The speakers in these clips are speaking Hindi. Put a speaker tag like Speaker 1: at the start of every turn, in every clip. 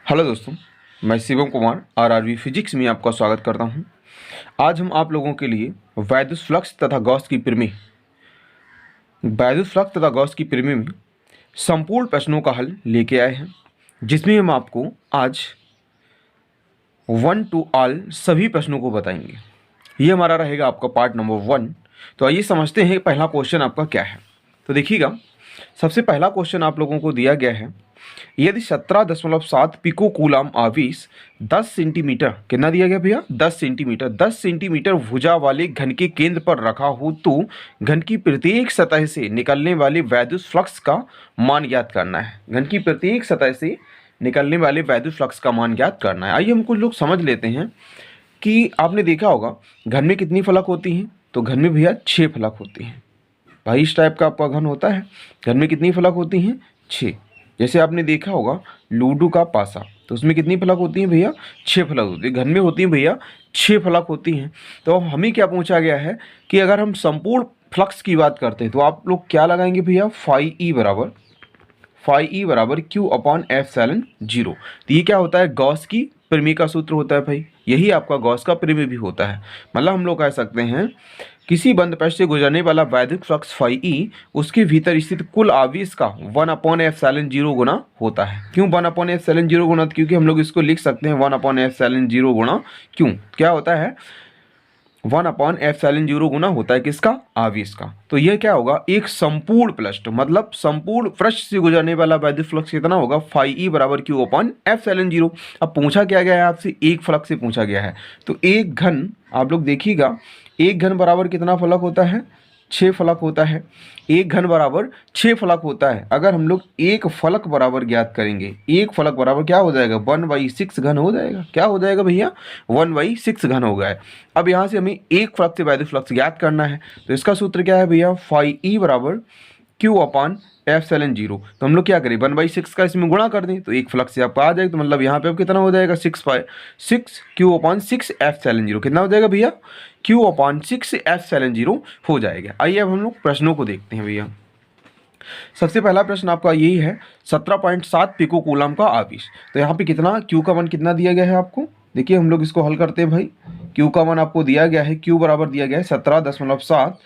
Speaker 1: हेलो दोस्तों, मैं शिवम कुमार आरआरबी फिजिक्स में आपका स्वागत करता हूं। आज हम आप लोगों के लिए वैद्युत फ्लक्स तथा गॉस की प्रमेय में संपूर्ण प्रश्नों का हल लेके आए हैं, जिसमें हम आपको आज 1 to ऑल सभी प्रश्नों को बताएंगे। ये हमारा रहेगा आपका पार्ट नंबर 1। तो आइए समझते हैं पहला क्वेश्चन आपका क्या है। तो देखिएगा, सबसे पहला क्वेश्चन आप लोगों को दिया गया है, यदि 17.7 पिको कूलाम आवेश 10 सेंटीमीटर, कितना दिया गया भैया, 10 सेंटीमीटर भुजा वाले घन के केंद्र पर रखा हो तो घन की प्रत्येक सतह से निकलने वाले वैद्युत फ्लक्स का मान ज्ञात करना है। घन की प्रत्येक सतह से निकलने वाले वैद्युत फ्लक्स का मान ज्ञात करना है। आइए हम कुछ लोग समझ लेते हैं कि आपने देखा होगा घन में कितनी फलक होती हैं। तो घन में भैया 6 फलक होती हैं। भाई इस टाइप का आपका घन होता है। घन में कितनी फलक होती हैं? 6। जैसे आपने देखा होगा लूडो का पासा, तो उसमें कितनी फलक होती हैं भैया? 6 फलक होती है। घन में होती हैं भैया 6 फलक होती हैं। तो हमें क्या पूछा गया है कि अगर हम संपूर्ण फ्लक्स की बात करते हैं तो आप लोग क्या लगाएंगे भैया? फाई ई बराबर क्यू अपॉन एप्सिलॉन 0। तो ये क्या होता है? गॉस की प्रमेय का सूत्र होता है भाई। यही आपका गॉस का प्रमेय भी होता है। मतलब हम लोग कह सकते हैं किसी बंद पृष्ठ से गुजरने वाला वैद्युत फ्लक्स फाई ई उसके भीतर स्थित कुल आवेश का 1/एप्सिलॉन 0 गुना होता है। क्यों 1/एप्सिलॉन 0 गुना? क्योंकि हम लोग इसको लिख सकते हैं 1/एप्सिलॉन 0 गुना क्यों, क्या होता है? 1/एप्सिलॉन 0 गुना होता है किसका? आवेश का। तो यह क्या होगा? एक संपूर्ण पृष्ठ, मतलब संपूर्ण पृष्ठ से गुजरने वाला वैद्युत फ्लक्स कितना होगा? फाई ई बराबर क्यू अपॉन एप्सिलॉन 0। अब पूछा क्या गया है आपसे? एक फलक से पूछा गया है। तो एक घन, आप लोग देखिएगा, एक घन बराबर कितना फलक होता है? 6 फलक होता है। एक घन बराबर 6 फलक होता है। अगर हम लोग एक फलक बराबर ज्ञात करेंगे, एक फलक बराबर क्या हो जाएगा? 1/6 घन हो जाएगा। क्या हो जाएगा भैया? 1/6 घन हो गया। अब यहाँ से हमें एक फलक से वैद्युत फ्लक्स ज्ञात करना है। तो इसका सूत्र क्या है भैया? फाई ई बराबर क्यू अपॉन एप्सिलॉन 0। तो हम लोग क्या करें? 1/6 का इसमें गुणा कर दें तो एक फ्लक्स से आपका आ जाएगा। तो मतलब यहाँ पे अब कितना हो जाएगा? 6 क्यू अपॉन 6 एप्सिलॉन 0 कितना हो जाएगा भैया? क्यू अपॉन 6 एप्सिलॉन 0 हो जाएगा। आइए अब हम लोग प्रश्नों को देखते हैं भैया। सबसे पहला प्रश्न आपका यही है, 17.7 पिको कूलम का आवेश। तो यहाँ पे कितना क्यू का मान कितना दिया गया है आपको? देखिए हम लोग इसको हल करते हैं भाई। क्यू का मान आपको दिया गया है, क्यू बराबर दिया गया है 17.7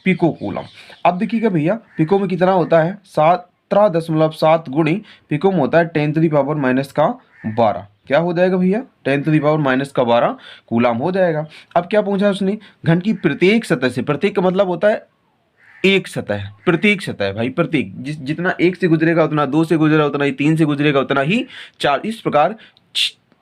Speaker 1: पिको कूलम। अब देखिएगा भैया, पिको में कितना होता है? 17.7 गुणी पिको में होता है 10⁻⁻12। क्या हो जाएगा भैया? 10⁻⁻12 कूलम हो जाएगा। अब क्या पूछा उसने? घन की प्रत्येक सतह से, प्रत्येक का मतलब होता है एक सतह, प्रत्येक सतह भाई, प्रत्येक जितना एक से गुजरेगा उतना, 2 से गुजरेगा उतना ही, 3 से गुजरेगा उतना ही, 4, इस प्रकार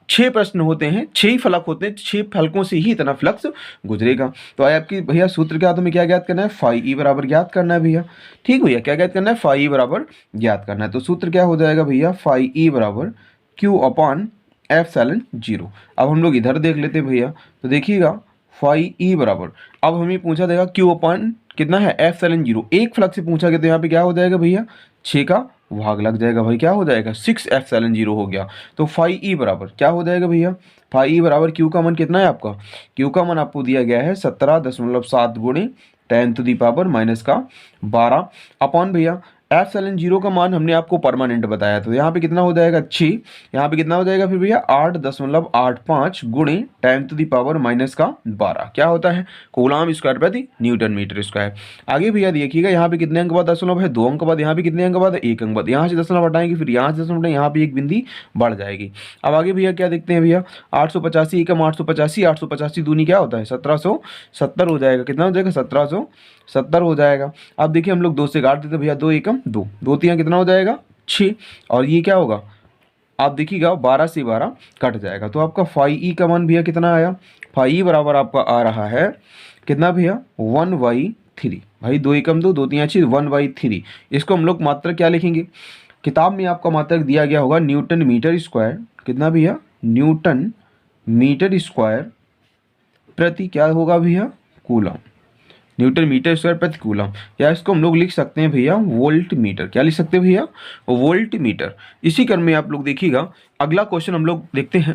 Speaker 1: 6 प्रश्न होते हैं, 6 ही फलक होते हैं, 6 फलकों से ही इतना फ्लक्स गुजरेगा। तो आए आपकी भैया सूत्र क्या, तुम्हें क्या ज्ञात करना है? फाई ई बराबर ज्ञात करना है भैया। ठीक भैया, क्या ज्ञात करना है? फाई ई बराबर ज्ञात करना है। तो सूत्र क्या हो जाएगा भैया? फाई ई बराबर क्यू अपॉन एप्सिलॉन 0। अब हम लोग इधर देख लेते हैं भैया। तो देखिएगा फाई ई बराबर, अब हमें पूछा देगा क्यू अपॉन कितना है? एप्सिलॉन 0। एक फ्लक्स से पूछा गया तो यहाँ पे क्या हो जाएगा भैया? 6 का भाग लग जाएगा भाई। क्या हो जाएगा? 6 एप्सिलॉन 0 हो गया। तो फाई ई बराबर क्या हो जाएगा भैया? फाई ई बराबर क्यू का मान कितना है आपका? क्यू का मान आपको दिया गया है 17.7 गुणे 10⁻⁻12 अपॉन भैया एप्सिलॉन 0 का मान हमने आपको परमानेंट बताया। तो यहाँ पे कितना हो जाएगा? 6। यहाँ पे कितना हो जाएगा फिर भैया? 8.85 गुणे 10⁻⁻12 क्या होता है? कूलम स्क्वायर प्रति न्यूटन मीटर स्क्वायर। आगे भैया देखिएगा, यहाँ पे कितने अंक बाद दशमलव है? 2 अंक बाद। यहाँ पे कितने अंक बाद? 1 अंक बाद। यहाँ से दशमलव हटाएंगे, फिर यहाँ से दशमलव, यहाँ पे एक बिंदी बढ़ जाएगी। अब आगे भैया क्या देखते हैं भैया? 885 एकम 885, 885 दूनी क्या होता है? 1770 हो जाएगा। कितना हो जाएगा? 1770 हो जाएगा। अब देखिए हम लोग 2 से काट देते भैया, 2 एकम 2, 2 3 कितना हो जाएगा? 6। और ये क्या होगा? आप देखिएगा 12 से 12 कट जाएगा। तो आपका फाई ई का मान भैया कितना आया? फाई ई बराबर आपका आ रहा है कितना भैया? 1/3। भाई 2 एकम 2, 2 3 6, 1/3। इसको हम लोग मात्रक क्या लिखेंगे? किताब में आपका मात्रक दिया गया होगा न्यूटन मीटर स्क्वायर। कितना भैया? न्यूटन मीटर स्क्वायर प्रति क्या होगा भैया? कूलम। न्यूटन मीटर स्क्वायर प्रति कूलम, या इसको हम लोग लिख सकते हैं भैया वोल्ट मीटर। क्या लिख सकते हैं भैया? Volt meter. इसी क्रम में आप लोग देखिएगा, अगला क्वेश्चन हम लोग देखते हैं।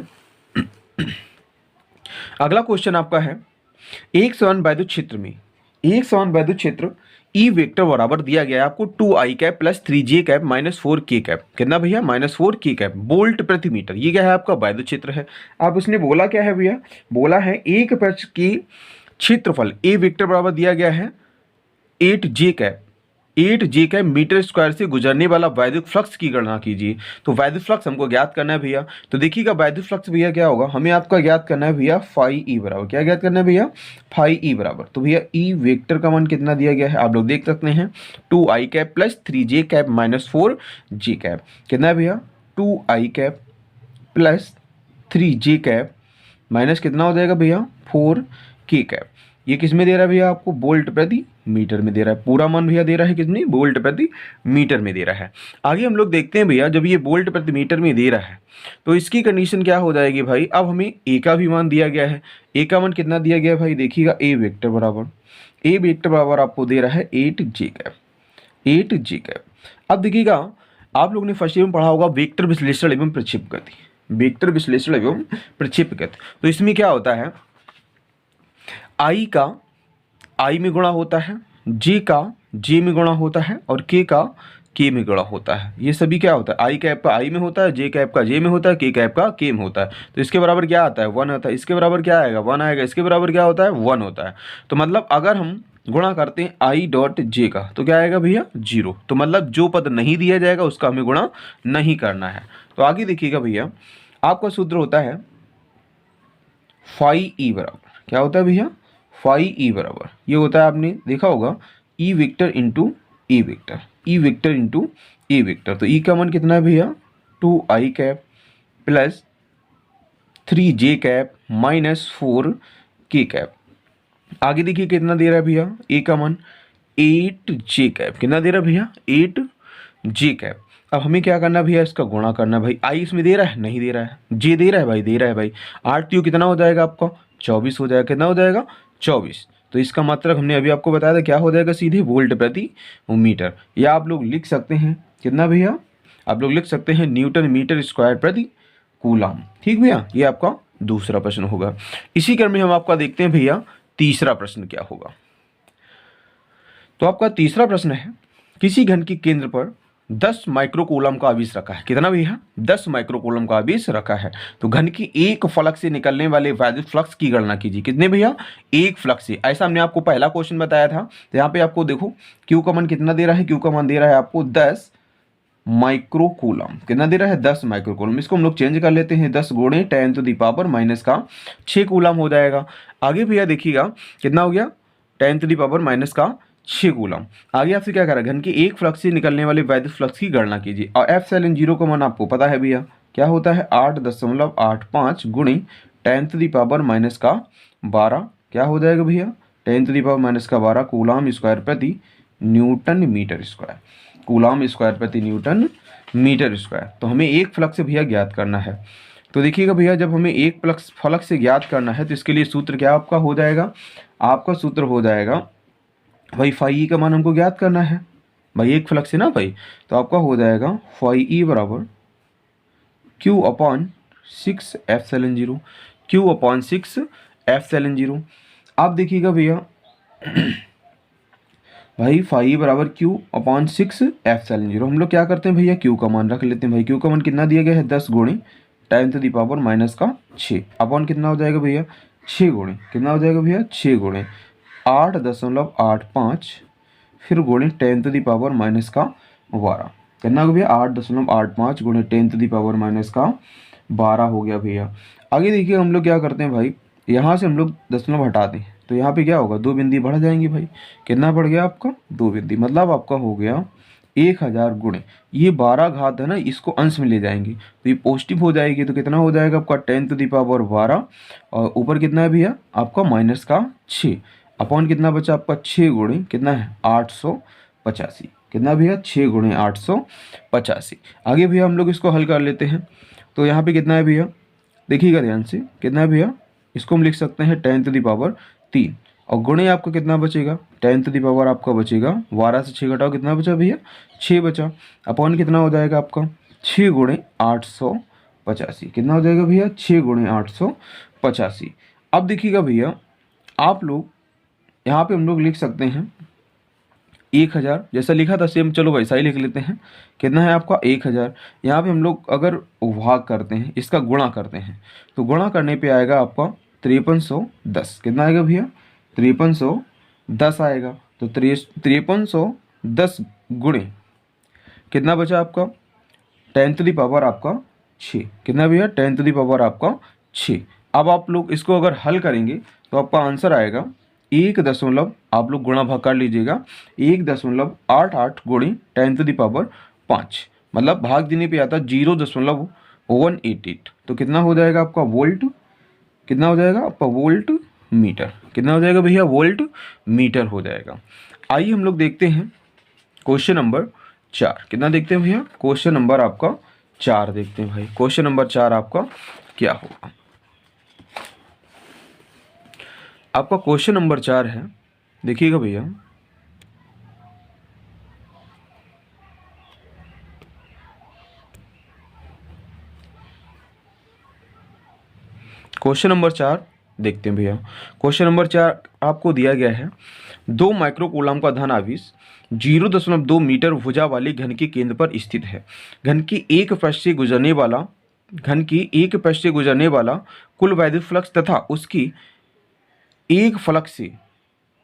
Speaker 1: अगला क्वेश्चन आपका है, एक समान वैद्युत क्षेत्र में, एक समान वैद्युत क्षेत्र ई वेक्टर बराबर दिया गया है आपको 2i cap plus 3j cap minus 4k cap. कितना भैया? माइनस 4k कैप वोल्ट प्रति मीटर। ये क्या है? आपका वैद्युत क्षेत्र है। अब उसने बोला क्या है भैया? बोला है एक वृत्त की क्षेत्रफल ए वेक्टर बराबर दिया गया है 8j कैप मीटर स्क्वायर से गुजरने वाला वैद्युत फ्लक्स की गणना कीजिए। तो वैद्युत फ्लक्स हमको ज्ञात करना है भैया। तो देखिएगा वैद्युत फ्लक्स भैया क्या होगा, हमें आपका ज्ञात करना है भैया फाई ई बराबर, क्या ज्ञात करना है भैया? फाई ई बराबर। तो भैया ई वेक्टर का मान कितना दिया गया है आप लोग देख सकते हैं, 2i cap plus 3j cap minus 4j cap. कितना है भैया? 2i cap plus 3j cap minus कितना हो जाएगा भैया? 4k cap. ये किस में दे रहा है भैया? आपको वोल्ट प्रति मीटर में दे रहा है। पूरा मान भैया दे रहा है कितनी? वोल्ट प्रति मीटर में दे रहा है। आगे हम लोग देखते हैं भैया, जब ये वोल्ट प्रति मीटर में दे रहा है तो इसकी कंडीशन क्या हो जाएगी भाई? अब हमें ए का भी मान दिया गया है। ए का मान कितना दिया गया है भाई? देखिएगा ए वेक्टर बराबर आपको दे रहा है 8j कैप। अब देखिएगा आप लोग ने फर्स्ट ईयर में पढ़ा होगा वेक्टर विश्लेषण एवं प्रक्षेप गति, वेक्टर विश्लेषण एवं प्रक्षेप गति। तो इसमें क्या होता है, आई का आई में गुणा होता है, जे का जे में गुणा होता है और के का के में गुणा होता है। ये सभी क्या होता है? आई कैप का आई में होता है, जे कैप का जे में होता है, के कैप का के में होता है। तो इसके बराबर क्या आता है? 1 आता है। इसके बराबर क्या आएगा? 1 आएगा। इसके बराबर क्या होता है? 1 होता है। तो मतलब अगर हम गुणा करते हैं आई डॉट जे का तो क्या आएगा भैया? 0। तो मतलब जो पद नहीं दिया जाएगा उसका हमें गुणा नहीं करना है। तो आगे देखिएगा भैया, आपका सूत्र होता है फाई ई बराबर, क्या होता है भैया? फाई ई बराबर ये होता है, आपने देखा होगा ई वेक्टर इंटू ए वेक्टर, ई वेक्टर इंटू ए वेक्टर। तो ई का मान कितना है भैया? 2i cap plus 3j cap minus 4k cap. आगे देखिए कितना दे रहा है भैया? ए का मान 8j कैप। कितना दे रहा है भैया? 8j cap. अब हमें क्या करना है भैया? इसका गुणा करना है भाई। आई इसमें दे रहा है? नहीं दे रहा है। जे दे रहा है भाई? दे रहा है भाई। 8 त्यों कितना हो जाएगा आपका? 24 हो जाएगा। कितना हो जाएगा? 24। तो इसका मतलब हमने अभी आपको बताया था क्या हो जाएगा? सीधे वोल्ट प्रति मीटर। या आप लोग लिख सकते हैं कितना भैया? आप लोग लिख सकते हैं न्यूटन मीटर स्क्वायर प्रति कूलम। ठीक भैया, ये आपका दूसरा प्रश्न होगा। इसी क्रम में हम आपका देखते हैं भैया तीसरा प्रश्न क्या होगा। तो आपका तीसरा प्रश्न है, किसी घन के केंद्र पर 10 माइक्रोकूलम का आवेश रखा है। कितना भैया? 10 माइक्रोकूलम का आवेश रखा है। तो घन की एक फलक से निकलने वाले वैद्युत फ्लक्स की गणना कीजिए। कितने भैया? एक फलक से। ऐसा हमने आपको पहला क्वेश्चन बताया था। तो यहाँ पे आपको देखो क्यू का मान कितना दे रहा है? क्यू का मान दे रहा है आपको 10 माइक्रोकूलम। कितना दे रहा है? 10 माइक्रोकूलम। इसको हम लोग चेंज कर लेते हैं, 10 गुणे 10 टू द पावर माइनस का 6 कूलम हो जाएगा। आगे भैया देखिएगा कितना हो गया? 10 टू द पावर माइनस का 6 कूलम। आगे आपसे क्या करा? घन के एक फ्लक्स से निकलने वाले वैद्युत फ्लक्स की गणना कीजिए। और एप्सिलॉन0 का मान आपको पता है भैया क्या होता है? 8.85 गुणे 10 टू द पावर माइनस का 12। क्या हो जाएगा भैया? 10 टू द पावर माइनस का 12 कूलम स्क्वायर प्रति newton metre square. Coulomb square प्रति न्यूटन मीटर स्क्वायर। तो हमें एक फ्लक्स से भैया ज्ञात करना है। तो देखिएगा भैया, जब हमें एक फ्लक्स से ज्ञात करना है तो इसके लिए सूत्र क्या आपका हो जाएगा? आपका सूत्र हो जाएगा भाई फाई ई का मान हमको ज्ञात करना है भाई, एक फ्लक्स है ना भाई। तो आपका हो जाएगा फाई ई बराबर क्यू अपॉन 6 एप्सिलॉन0, क्यू अपॉन 6 एप्सिलॉन0। आप देखिएगा भैया भाई फाई बराबर क्यू अपॉन 6 एप्सिलॉन0। हम लोग क्या करते हैं भैया? क्यू का मान रख लेते हैं भाई। क्यू का मान कितना दिया गया है? 10 गुणे 10 टू द पावर माइनस का 6 अपॉन कितना हो जाएगा भैया? 6 गुणे कितना हो जाएगा भैया? 6 गुणे 8.85 फिर गुणे 10 टू द पावर माइनस का 12। कितना हो गया? 8.85 गुणे 10 टू द पावर माइनस का 12 हो गया भैया। आगे देखिए हम लोग क्या करते हैं भाई, यहाँ से हम लोग दशमलव हटा दें तो यहाँ पे क्या होगा? 2 बिंदी बढ़ जाएंगी भाई। कितना बढ़ गया आपका? 2 बिंदी। मतलब आपका हो गया 1000 गुणे ये 12 घात है ना, इसको अंश में ले जाएंगे तो ये पॉजिटिव हो जाएगी। तो कितना हो जाएगा आपका? 10 टू द पावर 12 और ऊपर कितना है भैया? आपका माइनस का 6 अपॉन कितना बचा आपका? 6 गुणे कितना है? 885। कितना भैया? 6 गुणे 885। आगे भैया हम लोग इसको हल कर लेते हैं। तो यहाँ पे कितना है भैया? देखिएगा ध्यान से, कितना है भैया? इसको हम लिख सकते हैं 10 टू द पावर 3 और गुणे आपका कितना बचेगा? 10 टू द पावर आपका बचेगा 12 से 6 घटाओ कितना बचा भैया? 6 बचा। अपॉन कितना हो जाएगा आपका? 6 गुणे 885। कितना हो जाएगा भैया? 6 गुणे 885। अब देखिएगा भैया आप लोग यहाँ पे हम लोग लिख सकते हैं 1000 जैसा लिखा था सेम, चलो वैसा ही लिख लेते हैं। कितना है आपका 1000। यहाँ पे हम लोग अगर भाग करते हैं, इसका गुणा करते हैं, तो गुणा करने पे आएगा आपका 5310। कितना आएगा भैया 5310 आएगा। तो 5310 गुणे कितना बचा आपका 10 to the power आपका 6। कितना भैया 10 to the power आपका 6। अब आप लोग इसको अगर हल करेंगे तो आपका आंसर आएगा 1 आप लोग गुणा भाग कर लीजिएगा 1.88 गुणे 10 to the power 5, मतलब भाग देने पे आता 0.188। तो कितना हो जाएगा आपका वोल्ट, कितना हो जाएगा आपका वोल्ट मीटर। कितना हो जाएगा भैया वोल्ट मीटर हो जाएगा। आइए हम लोग देखते हैं क्वेश्चन नंबर 4। कितना देखते हैं भैया क्वेश्चन नंबर आपका 4 देखते हैं भाई। क्वेश्चन नंबर 4 आपका क्या होगा। आपका क्वेश्चन नंबर 4 है, देखिएगा भैया। क्वेश्चन नंबर 4 देखते हैं भैया। क्वेश्चन नंबर 4 आपको दिया गया है 2 माइक्रोकूलम का धन आवेश 0.2 मीटर भुजा वाले घन के केंद्र पर स्थित है। घन की एक पृष्ठ से गुजरने वाला कुल वैद्युत फ्लक्स तथा उसकी एक फलक से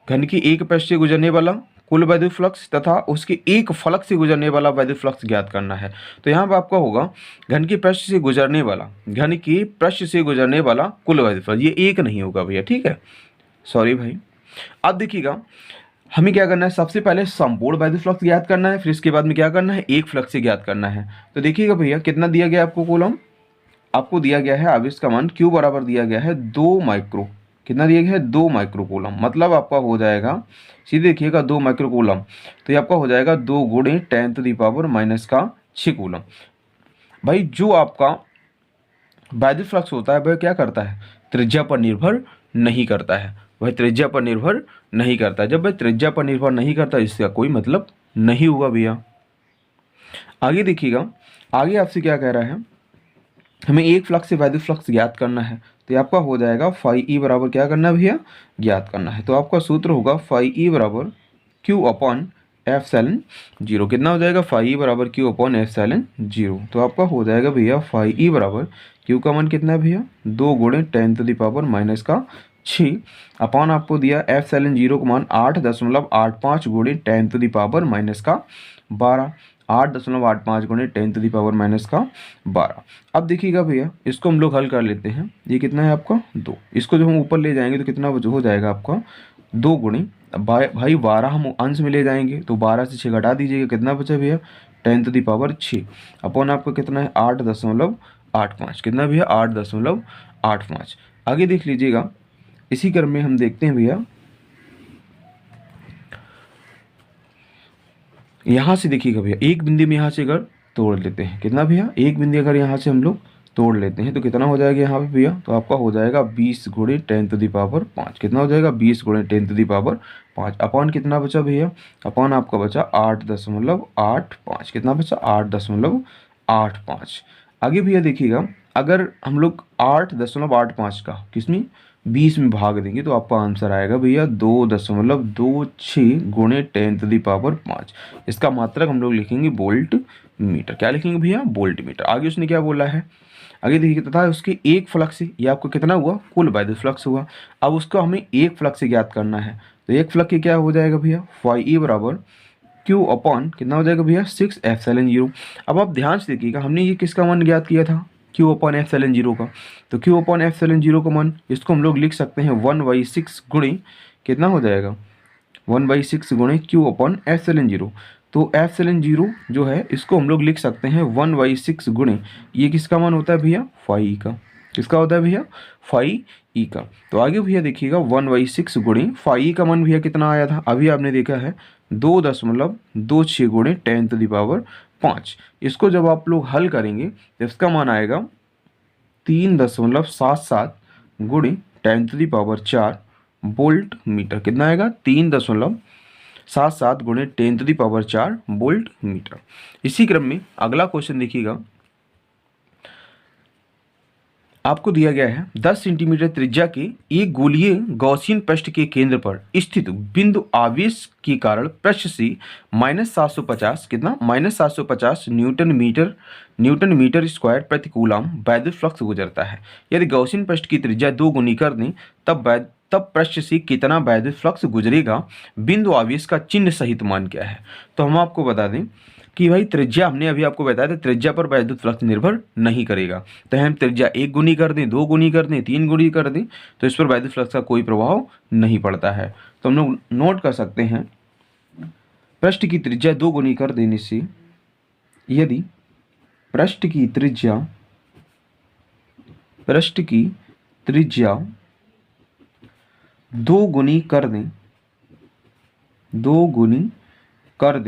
Speaker 1: घन की एक पृष्ठ से गुजरने वाला कुल वैद्युत फ्लक्स तथा उसके एक फलक से गुजरने वाला वैद्युत फ्लक्स ज्ञात करना है। तो यहाँ पर आपका होगा घन की पृष्ठ से गुजरने वाला कुल वैद्युत फ्लक्स, ये एक नहीं होगा भैया, ठीक है, सॉरी भाई। अब देखिएगा हमें क्या करना है, सबसे पहले संपूर्ण वैद्युत फ्लक्स ज्ञात करना है, फिर इसके बाद में क्या करना है एक फ्लक्स से ज्ञात करना है। तो देखिएगा भैया कितना दिया गया आपको कूलम, आपको दिया गया है आवेश का मान Q बराबर दिया गया है 2 माइक्रो, कितना दिया गया है 2 माइक्रोकूलम, मतलब आपका हो जाएगा सीधे देखिएगा 2 माइक्रोकूलम, तो ये आपका हो जाएगा 2 गुणे 10⁻⁻⁶ कूलम। भाई जो आपका वैद्युत फ्लक्स होता है वह क्या करता है, त्रिज्या पर निर्भर नहीं करता है, वह त्रिज्या पर निर्भर नहीं करता है। जब वह त्रिज्या पर निर्भर नहीं करता इसका कोई मतलब नहीं होगा भैया। आगे देखिएगा, आगे आपसे क्या कह रहा है, हमें एक फ्लक्स से वैद्युत फ्लक्स ज्ञात करना है। तो ये आपका हो जाएगा फाई ई बराबर क्या करना है भैया, ज्ञात करना है। तो आपका सूत्र होगा फाई ई बराबर Q अपॉन एप्सिलॉन 0। कितना हो जाएगा फाई ई बराबर Q अपॉन एप्सिलॉन 0। तो आपका हो जाएगा भैया फाई ई बराबर Q का मान कितना है भैया 2 गुणे 10⁻⁻⁶ अपॉन आपको दिया एप्सिलॉन 0 का मान 8.85 गुणे 10⁻⁻12, 8.85 गुणे 10⁻⁻12। अब देखिएगा भैया इसको हम लोग हल कर लेते हैं, ये कितना है आपका 2, इसको जब हम ऊपर ले जाएंगे तो कितना हो जाएगा आपका 2 गुणे भाई 12 हम अंश में ले जाएंगे तो 12 से 6 घटा दीजिएगा, कितना बचा भैया 10⁻6 अपॉन आपका कितना है 8.85, कितना भैया 8.85। आगे देख लीजिएगा इसी क्रम में हम देखते हैं भैया, यहाँ से देखिएगा भैया एक बिंदु में यहाँ से अगर तोड़ लेते हैं, कितना भैया एक बिंदु अगर यहाँ से हम लोग तोड़ लेते हैं तो कितना हो जाएगा यहाँ पे भैया, तो आपका हो जाएगा 20 गुणे 10⁻5। कितना हो जाएगा 20 गुणे 10⁻5 अपॉन कितना बचा भैया, अपॉन आपका बचा 8.85, कितना बचा 8.85। आगे भैया देखिएगा अगर हम लोग 8.85 का किसमें 20 में भाग देंगे तो आपका आंसर आएगा भैया 2.26 गुणे 10⁻5। इसका मात्रक हम लोग लिखेंगे वोल्ट मीटर। क्या लिखेंगे भैया वोल्ट मीटर। आगे उसने क्या बोला है, आगे देखिए तथा उसके एक फ्लक्स से ये आपको कितना हुआ कुल वैद्युत फ्लक्स हुआ। अब उसको हमें एक फ्लक्स से ज्ञात करना है, तो एक फ्लक्स की क्या हो जाएगा भैया फाई ई बराबर Q अपॉन कितना हो जाएगा भैया 6 एप्सिलॉन 0। अब आप ध्यान से देखिएगा हमने ये किसका मान ज्ञात किया था Q अपॉन एप्सिलॉन 0 का, तो Q अपॉन एप्सिलॉन 0 का मान इसको हम लोग लिख सकते हैं 1/6 गुणे कितना हो जाएगा 1/6 गुणे Q अपॉन एप्सिलॉन 0। तो एप्सिलॉन 0 जो है इसको हम लोग लिख सकते हैं 1/6 गुणे ये किसका मान होता है भैया फाई का, किसका होता है भैया फाई ई का। तो आगे भैया देखिएगा 1/6 गुणे फाई का मान भैया कितना आया था, अभी आपने देखा है 2.26 गुणे 10⁻5। इसको जब आप लोग हल करेंगे तो इसका मान आएगा 3.77 गुणे 10⁻4 वोल्ट मीटर। कितना आएगा 3.77 गुणे 10⁻4 वोल्ट मीटर। इसी क्रम में अगला क्वेश्चन देखिएगा, आपको दिया गया है 10 सेंटीमीटर त्रिज्या के एक गोलीय गॉसियन पृष्ठ के केंद्र पर स्थित बिंदु आवेश के कारण पृष्ठ से -750 कितना -750 न्यूटन मीटर स्क्वायर प्रति कूलम वैद्युत फ्लक्स गुजरता है। यदि गॉसियन पृष्ठ की त्रिज्या 2 गुनी कर दें तब पृष्ठ से कितना वैद्युत फ्लक्स गुजरेगा, बिंदु आवेश का चिन्ह सहित मान क्या है। तो हम आपको बता दें कि भाई त्रिज्या हमने अभी आपको बताया था, त्रिज्या पर वैद्युत फ्लक्स निर्भर नहीं करेगा। तो हम त्रिज्या 1 गुनी कर दें, 2 गुनी कर दें, 3 गुनी कर दें तो इस पर वैद्युत फ्लक्स का कोई प्रभाव नहीं पड़ता है। तो हम लोग नोट कर सकते हैं, पृष्ठ की त्रिज्या 2 गुनी कर देने से यदि पृष्ठ की त्रिज्या 2 गुनी कर दें, 2 गुनी कर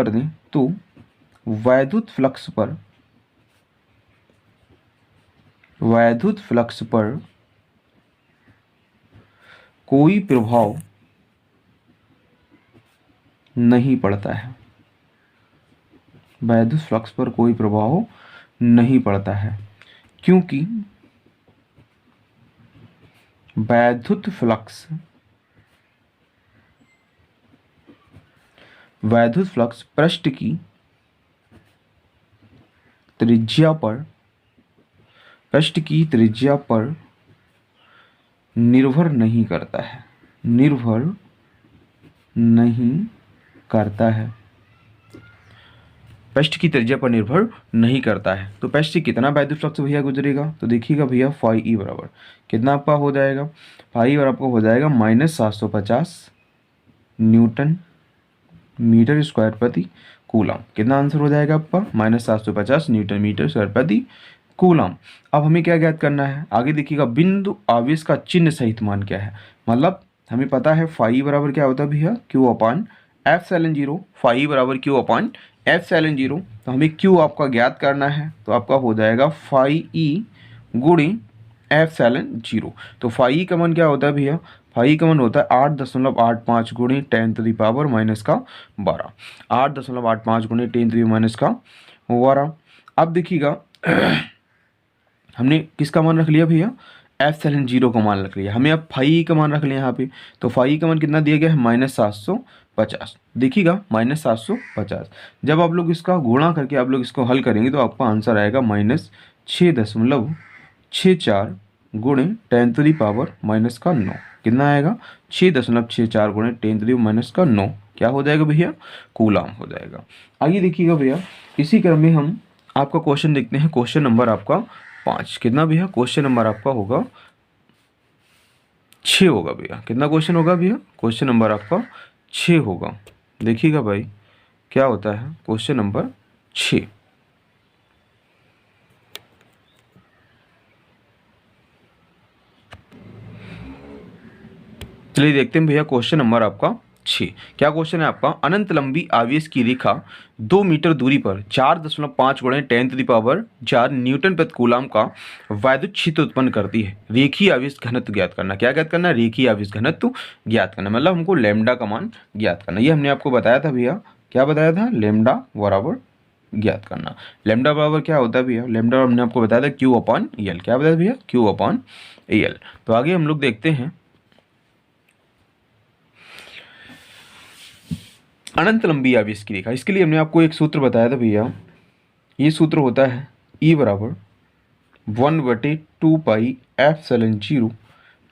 Speaker 1: दें तो वैद्युत फ्लक्स पर कोई प्रभाव नहीं पड़ता है। वैद्युत फ्लक्स पर कोई प्रभाव नहीं पड़ता है, क्योंकि वैद्युत फ्लक्स पृष्ठ की त्रिज्या पर निर्भर नहीं करता है, पृष्ठ की त्रिज्या पर निर्भर नहीं करता है। तो पृष्ठ से कितना वैद्युत फ्लक्स भैया गुजरेगा, तो देखिएगा भैया फाई ई बराबर कितना आपका हो जाएगा, फाई और आपको हो जाएगा -750 न्यूटन मीटर स्क्वायर प्रति कूलम। कितना आंसर हो जाएगा आपका, -750 न्यूटन मीटर स्क्वायर प्रति कूलम। अब हमें क्या ज्ञात करना है, आगे देखिएगा बिंदु आवेश का चिन्ह सहित मान क्या है। मतलब हमें पता है फाई बराबर क्या होता है भैया, Q अपान एप्सिलॉन 0, फाई बराबर Q अपान एप्सिलॉन 0। तो हमें Q आपका ज्ञात करना है, तो आपका हो जाएगा फाई ई गुणे एप्सिलॉन 0। तो फाई का मान क्या होता है भैया, फाई का मान होता है 8.85 गुणे 10⁻⁻12, 8.85 गुणे 10⁻⁻12। अब देखिएगा हमने किसका मान रख लिया भैया, एप्सिलॉन 0 का मान रख लिया। हमें अब फाई का मान रख लिया यहाँ पे, तो फाई का मान कितना दिया गया है, -750। देखिएगा -750, जब आप लोग इसका गुणा करके आप लोग इसको हल करेंगे तो आपका आंसर आएगा -6.64 गुणे 10⁻⁻9। कितना आएगा, 6.64 गुणे 10⁻⁻9 क्या हो जाएगा भैया, कूलम हो जाएगा। आगे देखिएगा भैया, इसी क्रम में हम आपका क्वेश्चन देखते हैं, क्वेश्चन नंबर आपका 5। कितना भैया, क्वेश्चन नंबर आपका होगा 6 होगा भैया। कितना क्वेश्चन होगा भैया, क्वेश्चन नंबर आपका 6 होगा। देखिएगा भाई क्या होता है क्वेश्चन नंबर 6। चलिए देखते हैं भैया क्वेश्चन नंबर आपका 6 क्या क्वेश्चन है आपका। अनंत लंबी आवेश की रेखा 2 मीटर दूरी पर 4.5 गुणे 10⁻⁴ न्यूटन प्रति कूलम का वैद्युत क्षेत्र उत्पन्न करती है। रेखीय आवेश घनत्व ज्ञात करना। क्या ज्ञात करना है, रेखीय आवेश घनत्व ज्ञात करना, मतलब हमको लैम्डा का मान ज्ञात करना। ये हमने आपको बताया था भैया, क्या बताया था, लैम्डा बराबर ज्ञात करना। लैम्डा बराबर क्या होता है भैया, लैम्डा हमने आपको बताया था Q अपान एल। क्या बताया भैया, Q अपान एल। तो आगे हम लोग देखते हैं अनंत लंबी आवेश की रेखा। इसके लिए हमने आपको एक सूत्र बताया था भैया, ये सूत्र होता है E बराबर 1/2 pi epsilon 0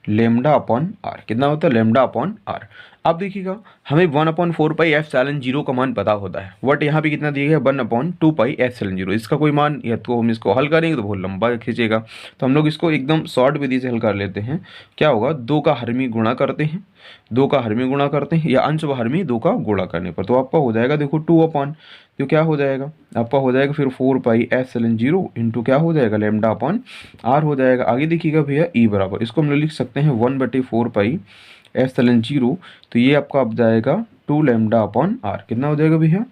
Speaker 1: lambda upon R. कितना होता है, लैम्डा अपॉन आर। अब देखिएगा हमें 1/4 पाई एप्सिलॉन 0 का मान पता होता है, बट यहाँ पे कितना दिया गया, 1/2 पाई एप्सिलॉन 0। इसका कोई मान, या तो हम इसको हल करेंगे तो बहुत लंबा खींचेगा, तो हम लोग इसको एकदम शॉर्ट विधि से हल कर लेते हैं। क्या होगा, 2 का हरमी गुणा करते हैं, 2 का हरमी गुणा करते हैं, या अंश व हरमी 2 का गुणा करने पर, तो आपका हो जाएगा देखो 2 अपॉन, तो क्या हो जाएगा आपका, हो जाएगा फिर 4 पाई एप्सिलॉन 0 इंटू क्या हो जाएगा, लैम्डा अपॉन आर हो जाएगा। आगे देखिएगा भैया E बराबर, इसको हम लोग लिख सकते हैं 1/4 पाई एप्सिलॉन 0, तो ये आपका अब जाएगा 2 लैम्डा अपॉन आर। कितना हो जाएगा भैया,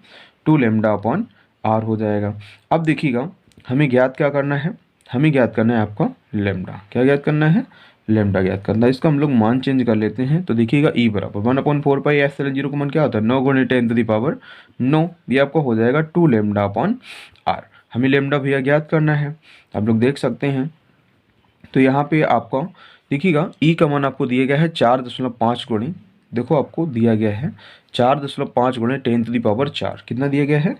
Speaker 1: 2 लैम्डा अपॉन आर हो जाएगा। अब देखिएगा हमें ज्ञात क्या करना है, हमें ज्ञात करना है आपका लैम्डा। क्या ज्ञात करना है, लैम्डा ज्ञात करना है। इसका हम लोग मान चेंज कर लेते हैं, तो देखिएगा E बराबर 1/4 पाई एप्सिलॉन 0 का मान क्या होता है, 9 गुणे 10⁻⁹ ये आपको हो जाएगा 2 लैम्डा अपॉन आर। हमें लेमडा भैया ज्ञात करना है, आप लोग देख सकते हैं। तो यहाँ पे आपका देखिएगा ई का मान आपको दिया गया है 4.5 गुणे, देखो आपको दिया गया है 4.5 गुणे 10⁻⁴ कितना दिया गया है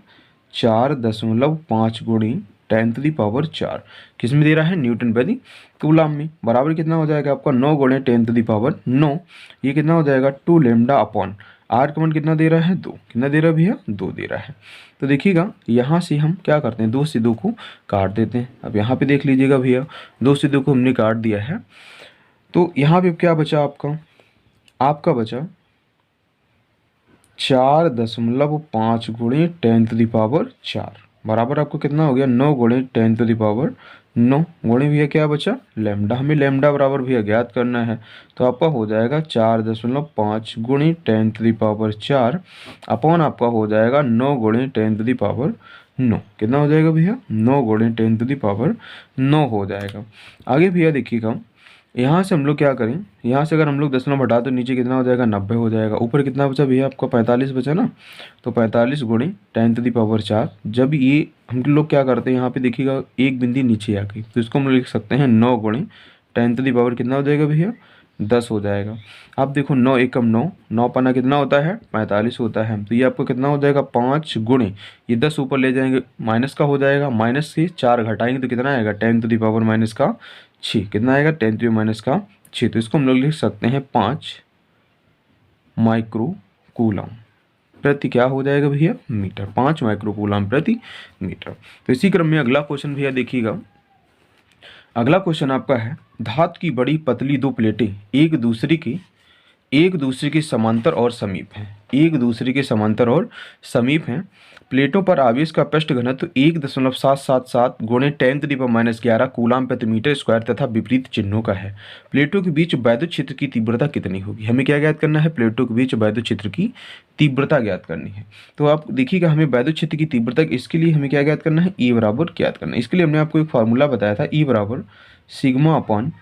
Speaker 1: 4.5 गुणे 10⁻⁴। किस में दे रहा है न्यूटन प्रति कूलम में, बराबर कितना हो जाएगा आपका 9 गुणे 10⁻⁹। ये कितना हो जाएगा 2 लेमडा अपॉन आर का मान कितना दे रहा है 2, कितना दे रहा है भैया 2 दे रहा है। तो देखिएगा यहाँ से हम क्या करते हैं 2 से 2 को काट देते हैं। अब यहाँ पे देख लीजिएगा भैया 2 से 2 को हमने काट दिया है, तो यहाँ पे क्या बचा आपका बचा 4.5 गुणे 10⁻⁴, बराबर आपको कितना हो गया 9 गुणे 10⁻⁹। गुणे भैया क्या बचा लेमडा, हमें लेमडा बराबर भैया ज्ञात करना है। तो आपका हो जाएगा 4.5 गुणे 10⁻⁴ अपॉन आपका हो जाएगा 9 गुणे 10⁻⁹। कितना हो जाएगा भैया 9 गुणे 10⁻⁹ हो जाएगा। आगे भैया देखिएगा यहाँ से हम लोग क्या करें, यहाँ से अगर हम लोग 10 हटा तो नीचे कितना हो जाएगा 90 हो जाएगा। ऊपर कितना बचा भैया आपका 45 बचा ना, तो 45 गुणे 10⁻⁴। जब ये हम लोग क्या करते हैं यहाँ पे देखिएगा एक बिंदी नीचे आ गई, तो इसको हम लिख सकते हैं 9 गुणे 10⁻⁴ कितना हो जाएगा भैया 10 हो जाएगा। अब देखो 9 एकम 9, 9 पन्ना कितना होता है 45 होता है। तो ये आपको कितना हो जाएगा 5 गुणे, ये 10 ऊपर ले जाएंगे माइनस का हो जाएगा, माइनस से 4 घटाएंगे तो कितना आएगा 10⁻⁻⁶, कितना आएगा 10⁻⁻⁶। तो इसको हम लोग लिख सकते हैं 5 माइक्रो कूलम प्रति क्या हो जाएगा भैया मीटर, 5 माइक्रो कूलम प्रति मीटर। तो इसी क्रम में अगला क्वेश्चन भैया देखिएगा, अगला क्वेश्चन आपका है धातु की बड़ी पतली 2 प्लेटें एक दूसरे के समांतर और समीप हैं, एक दूसरे के समांतर और समीप हैं। प्लेटों पर आवेश का पृष्ठ घनत्व 1.777 गुणे 10⁻⁻11 कूलम प्रति मीटर स्क्वायर तथा विपरीत चिन्हों का है। प्लेटों के बीच वैद्युत क्षेत्र की तीव्रता कितनी होगी, हमें क्या ज्ञात करना है प्लेटों के बीच वैद्युत क्षेत्र की तीव्रता ज्ञात करनी है। तो आप देखिएगा हमें वैद्युत क्षेत्र की तीव्रता, इसके लिए हमें क्या ज्ञात करना है ई बराबर ज्ञात करना है। इसके लिए हमने आपको एक फार्मूला बताया था ई बराबर सिग्मा अपॉन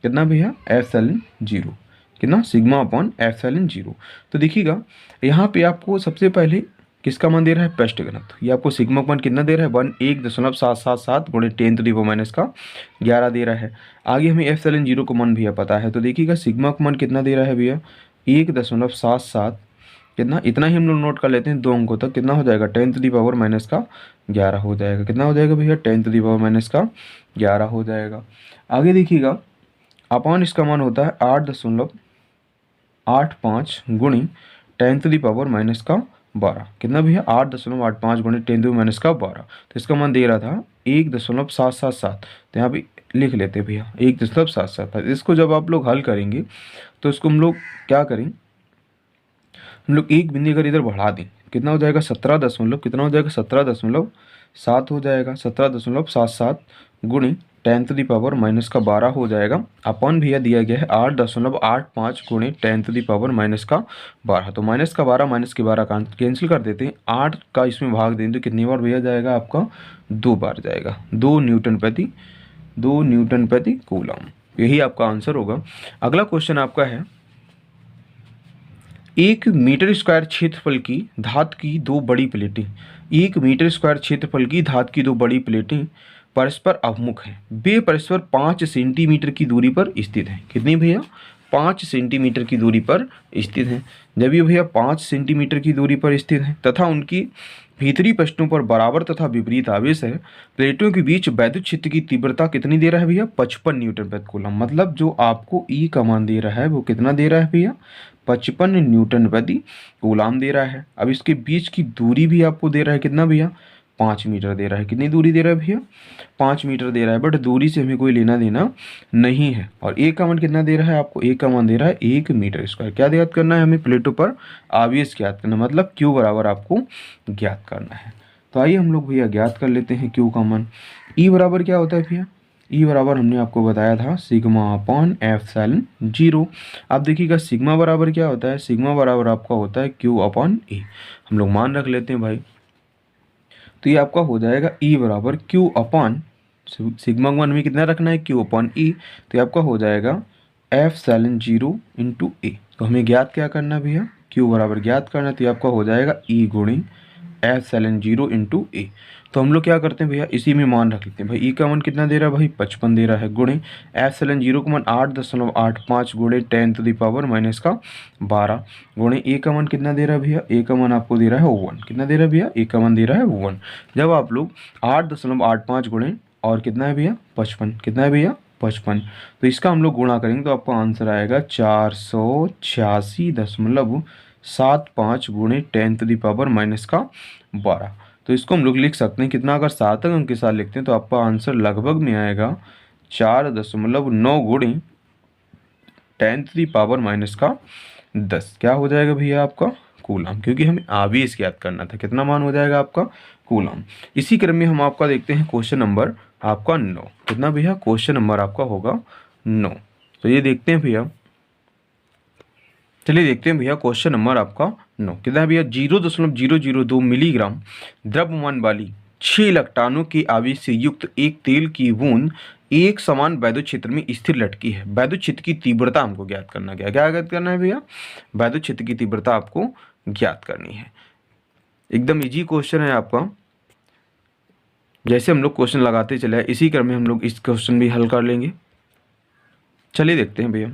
Speaker 1: कितना भैया एप्सिलॉन 0, कितना सिग्मा अपॉन एप्सिलॉन 0। तो देखिएगा यहाँ पे आपको सबसे पहले किसका मान दे रहा है पृष्ठ घनत्व, ये आपको सिग्मा मान कितना दे रहा है 1.777 गुणे 10⁻⁻11 दे रहा है। आगे हमें एप्सिलॉन 0 को मान भैया पता है, तो देखिएगा सिग्मा का मान कितना दे रहा है भैया 1.77, कितना इतना ही हम लोग नोट कर लेते हैं 2 अंकों तक, कितना हो जाएगा 10⁻⁻11 हो जाएगा। कितना हो जाएगा भैया 10⁻⁻11 हो जाएगा। आगे देखिएगा अपॉन इसका मान होता है 8.85 गुणी 10⁻⁻12, कितना भैया 8.85 गुणे 10⁻⁻12। तो इसका मान दे रहा था 1.777, तो यहाँ पे लिख लेते हैं भैया 1.777। इसको जब आप लोग हल करेंगे तो इसको हम लोग क्या करें, हम लोग एक बिंदी अगर इधर बढ़ा दें कितना हो जाएगा 17 कितना हो जाएगा 17.7 हो जाएगा, 17.77 गुणे 10⁻⁻12 हो जाएगा। अपॉन भैया दिया गया है 8.85 गुणे 10⁻⁻12। तो माइनस का 12 माइनस के 12 कैंसिल कर देते हैं, 8 का इसमें भाग दें तो कितनी बार भैया जाएगा आपका 2 बार जाएगा, 2 न्यूटन प्रति कूलम। यही आपका आंसर होगा। अगला क्वेश्चन आपका है 1 मीटर स्क्वायर क्षेत्रफल की धातु की 2 बड़ी प्लेटें, 1 मीटर स्क्वायर क्षेत्रफल की धातु की 2 बड़ी प्लेटें परस्पर अभिमुख हैं, वे परस्पर 5 सेंटीमीटर की दूरी पर स्थित हैं। कितनी भैया 5 सेंटीमीटर की दूरी पर स्थित हैं। जब ये भैया 5 सेंटीमीटर की दूरी पर स्थित हैं तथा उनकी भीतरी पृष्ठों पर बराबर तथा विपरीत आवेश है, प्लेटों के बीच वैद्युत क्षेत्र की तीव्रता कितनी दे रहा है भैया 55 न्यूटन प्रति कूलम। मतलब जो आपको ई का मान दे रहा है वो कितना दे रहा है भैया 55 न्यूटन प्रति कूलम दे रहा है। अब इसके बीच की दूरी भी आपको दे रहा है कितना भैया 5 मीटर दे रहा है। कितनी दूरी दे रहा है भैया 5 मीटर दे रहा है, बट दूरी से हमें कोई लेना देना नहीं है। और एक का मान कितना दे रहा है आपको, एक का मान दे रहा है 1 मीटर स्क्वायर। क्या ज्ञात करना है हमें प्लेटों पर आवेश ज्ञात करना, मतलब क्यू बराबर आपको ज्ञात करना है। तो आइए हम लोग भैया ज्ञात कर लेते हैं क्यू का मान। ई बराबर क्या होता है भैया, ई बराबर हमने आपको बताया था सिग्मा अपॉन एप्सिलॉन 0। आप देखिएगा सिग्मा बराबर क्या होता है, सिग्मा बराबर आपका होता है क्यू अपॉन ए। हम लोग मान रख लेते हैं भाई, तो ये आपका हो जाएगा ई बराबर क्यू अपॉन सिग्मा मान में कितना रखना है क्यू अपॉन ई, तो ये आपका हो जाएगा एप्सिलॉन 0 इंटू ए। तो हमें ज्ञात क्या करना भैया क्यू बराबर ज्ञात करना, तो ये आपका हो जाएगा ई गुणी F(0) इंटू ए। तो हम लोग क्या करते हैं भैया, इसी में मान रख लेते हैं भाई। ई का मान कितना दे रहा है भाई, 55 दे रहा है, गुणे F(0) का मान 8.85 गुणे 10⁻⁻12 गुणे ए का मान कितना दे रहा है भैया, ए का मान आपको दे रहा है 1। कितना दे रहा है भैया, ए का मान दे रहा है 1। जब आप लोग 8.85 गुणे और कितना है भैया 55, कितना है भैया 55, तो इसका हम लोग गुणा करेंगे तो आपका आंसर आएगा 486.75 गुणे 10⁻⁻12। तो इसको हम लोग लिख सकते हैं कितना, अगर सार्थक अंक के साथ लिखते हैं तो आपका आंसर लगभग में आएगा 4.9 गुणे 10⁻⁻10। क्या हो जाएगा भैया आपका कूलम, क्योंकि हमें आवेश ज्ञात करना था। कितना मान हो जाएगा आपका कूलम। इसी क्रम में हम आपका देखते हैं क्वेश्चन नंबर आपका 9। कितना भैया, क्वेश्चन नंबर आपका होगा 9। तो ये देखते हैं भैया, चलिए देखते हैं भैया क्वेश्चन नंबर आपका 9 कितना है भैया। 0.002 मिलीग्राम द्रव्यमान वाली 6 इलेक्ट्रॉनों के आवेश से युक्त एक तेल की बूंद एक समान वैद्युत क्षेत्र में स्थिर लटकी है। वैद्युत क्षेत्र की तीव्रता हमको ज्ञात करना, क्या ज्ञात करना है भैया, वैद्युत क्षेत्र की तीव्रता आपको ज्ञात करनी है। एकदम इजी क्वेश्चन है आपका। जैसे हम लोग क्वेश्चन लगाते चले इसी क्रम में हम लोग इस क्वेश्चन भी हल कर लेंगे। चलिए देखते हैं भैया।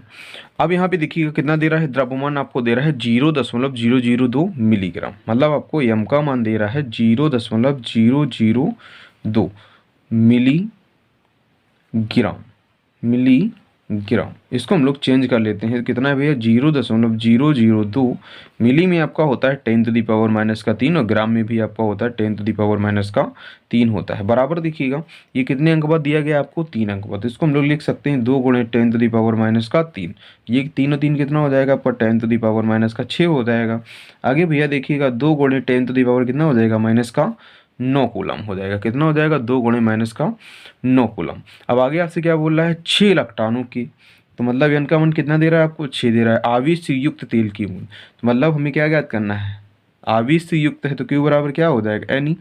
Speaker 1: अब यहाँ पे देखिएगा कितना दे रहा है, द्रव्यमान आपको दे रहा है 0.002 मिलीग्राम, मतलब आपको यम का मान दे रहा है 0.002 मिलीग्राम। इसको हम लोग चेंज कर लेते हैं, कितना है भैया 0.002 मिली में आपका होता है 10⁻³ और ग्राम में भी आपका होता है 10⁻³ होता है। बराबर देखिएगा ये कितने अंक बाद दिया गया आपको, 3 अंक बाद। तो इसको हम लोग लिख सकते हैं 2 गुणे 10⁻³ ये 3 और 3 कितना हो जाएगा आपका 10⁻⁻6 हो जाएगा। आगे भैया देखिएगा 2 गुणे 10⁻ कितना हो जाएगा -9 कूलम हो जाएगा। कितना हो जाएगा 2 गुणे -9 कूलम। अब आगे आपसे क्या बोल रहा है, 6 इलेक्ट्रॉनों की, तो मतलब इनका मान कितना दे रहा है आपको 6 दे रहा है। आवेश से युक्त तेल की बूंद, तो मतलब हमें क्या ज्ञात करना है, आवेश से युक्त है तो क्यू बराबर क्या हो जाएगा एन।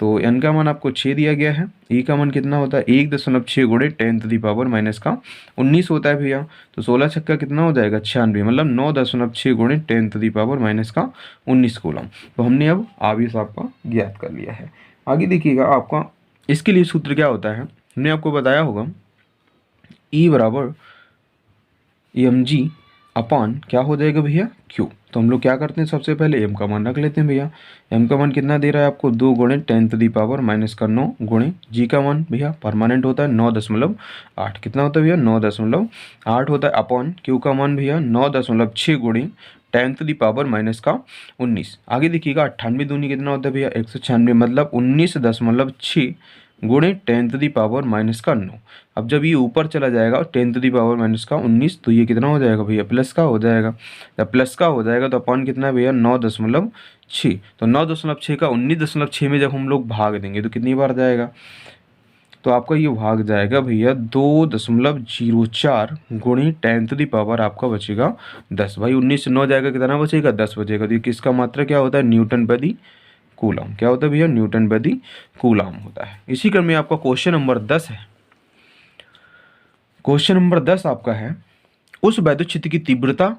Speaker 1: तो एन का मान आपको 6 दिया गया है। ई का मान कितना होता है 1.6 गुणे 10⁻⁻19 होता है भैया। तो 16 छक्का कितना हो जाएगा 96, मतलब 9.6 गुणे 10⁻⁻19 कूलम। तो हमने अब आवेश आपका ज्ञात कर लिया है। आगे देखिएगा आपका इसके लिए सूत्र क्या होता है, हमने आपको बताया होगा ई बराबर mg अपान क्या हो जाएगा भैया q। तो हम लोग क्या करते हैं, सबसे पहले m का मान रख लेते हैं भैया। m का मान कितना दे रहा है आपको 2 गुणे 10⁻⁻9 गुणे g का मान भैया परमानेंट होता है 9.8। कितना होता है भैया 9.8 होता है, अपॉन q का मान भैया 9.6 गुणे 10⁻⁻19। आगे देखिएगा 98 दूनी कितना होता है भैया 196, मतलब 19.6 गुणे 10⁻⁻9। अब जब ये ऊपर चला जाएगा 10⁻⁻19 तो ये कितना हो जाएगा भैया प्लस का हो जाएगा। जब प्लस का हो जाएगा तो अपॉन कितना है भैया 9.6। तो 9.6 का 19.6 में जब हम लोग भाग देंगे तो कितनी बार जाएगा, तो आपका ये भाग जाएगा भैया 2.04 गुणे 10⁻, आपका बचेगा 10। भाई 19 से 9 जाएगा कितना बचेगा 10 बचेगा। तो ये किसका मात्रा क्या होता है न्यूटन प्रति कूलम। क्या होता है भैया न्यूटन प्रति कूलम होता है। इसी क्रम में आपका क्वेश्चन नंबर 10 है। क्वेश्चन नंबर 10 आपका है, उस वैद्युत क्षेत्र की तीव्रता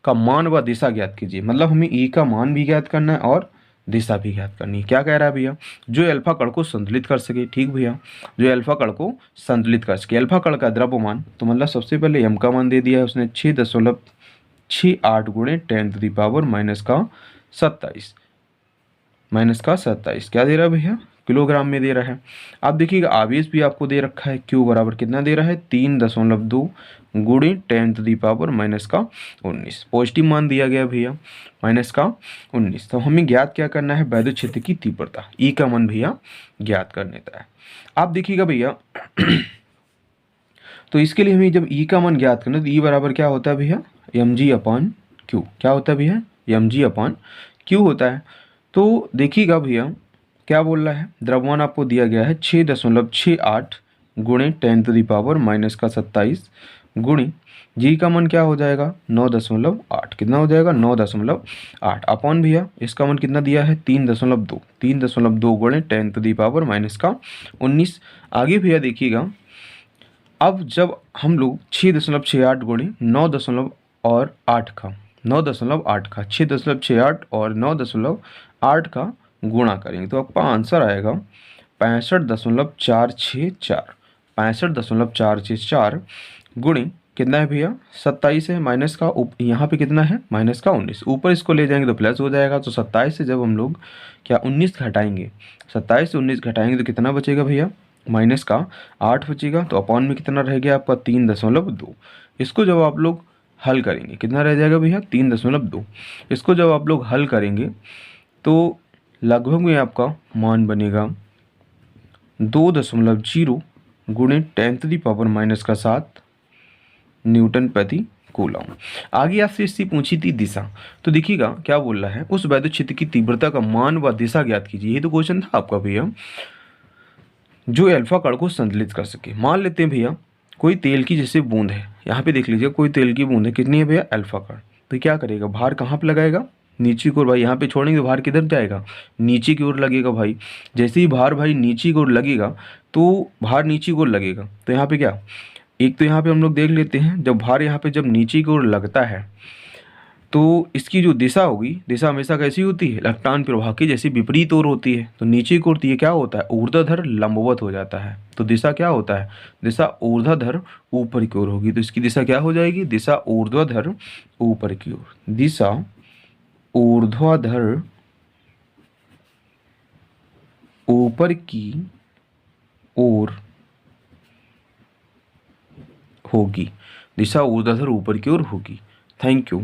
Speaker 1: का मान व दिशा ज्ञात कीजिए। मतलब हमें ई का मान भी ज्ञात करना है और दिशा भी ज्ञात करनी है। क्या कह रहा है भैया, जो अल्फा कण को संतुलित कर सके। ठीक भैया, जो अल्फा कण को संतुलित कर सके। अल्फा कण का द्रव्यमान, तो मतलब सबसे पहले एम का मान दे दिया है उसने 6.68 गुणे 10⁻27 क्या दे रहा है भैया किलोग्राम में दे रहा है। आप देखिएगा आवेश भी आपको दे रखा है, क्यू बराबर कितना दे रहा है 3.2 गुणे 10⁻⁻19। पॉजिटिव मान दिया गया भैया -19। तो हमें ज्ञात क्या करना है वैद्युत क्षेत्र की तीव्रता, ई का मान भैया ज्ञात कर देता है। आप देखिएगा भैया तो इसके लिए हमें जब ई का मान ज्ञात करना है तो ई बराबर क्या होता है भैया mg अपान क्यू। क्या होता है भैया mg अपान क्यू होता है। तो देखिएगा भैया क्या बोल रहा है, द्रव्यमान आपको दिया गया है 6.68 गुणे 10⁻⁻27 गुणे जी का मान क्या हो जाएगा 9.8। कितना हो जाएगा 9.8 अपॉन भैया इसका मान कितना दिया है 3.2 गुणे 10⁻⁻19। आगे भैया देखिएगा अब जब हम लोग 6.68 गुणे 9.8 का 6.68 और 9.8 का गुणा करेंगे तो आपका आंसर आएगा 65.464। 65.464 गुणे कितना है भैया 27 है, माइनस का यहाँ पे कितना है माइनस का 19, ऊपर इसको ले जाएंगे तो प्लस हो जाएगा। तो 27 से जब हम लोग क्या 19 घटाएंगे, 27 से 19 घटाएंगे तो कितना बचेगा भैया माइनस का 8 बचेगा। तो अपॉन में कितना रह गया आपका 3.2। इसको जब आप लोग हल करेंगे कितना रह जाएगा भैया 3.2। इसको जब आप लोग हल करेंगे तो लगभग में आपका मान बनेगा 2.0 गुणे 10⁻⁻7 न्यूटन प्रति कूलम। आगे आपसे इससे पूछी थी दिशा, तो देखिएगा क्या बोल रहा है, उस वैद्युत क्षेत्र की तीव्रता का मान व दिशा ज्ञात कीजिए। ये तो क्वेश्चन था आपका भैया, जो अल्फा कण को संतुलित कर सके। मान लेते हैं भैया कोई तेल की जैसे बूंद है, यहाँ पे देख लीजिए कोई तेल की बूंद है, कितनी है भैया अल्फा कण। तो क्या करेगा, भार कहाँ पे लगाएगा नीचे की ओर भाई, यहाँ पे छोड़ेंगे तो भार किधर जाएगा नीचे की ओर लगेगा भाई। जैसे ही भार भाई नीचे की ओर लगेगा तो भार नीचे की ओर लगेगा, तो यहाँ पे क्या, एक तो यहाँ पे हम लोग देख लेते हैं जब भार यहाँ पे जब नीचे की ओर लगता है तो इसकी जो दिशा होगी, दिशा हमेशा कैसी होती है इलेक्ट्रॉन प्रवाह की जैसी विपरीत ओर होती है। तो नीचे की ओर ये क्या होता है ऊर्ध्वाधर लंबवत हो जाता है। तो दिशा क्या होता है, दिशा ऊर्ध्वाधर ऊपर की ओर होगी। तो इसकी दिशा क्या हो जाएगी, दिशा ऊर्ध्वाधर ऊपर की ओर, दिशा ऊर्ध्वाधर ऊपर की ओर होगी, दिशा ऊर्ध्वाधर ऊपर की ओर होगी। Thank you.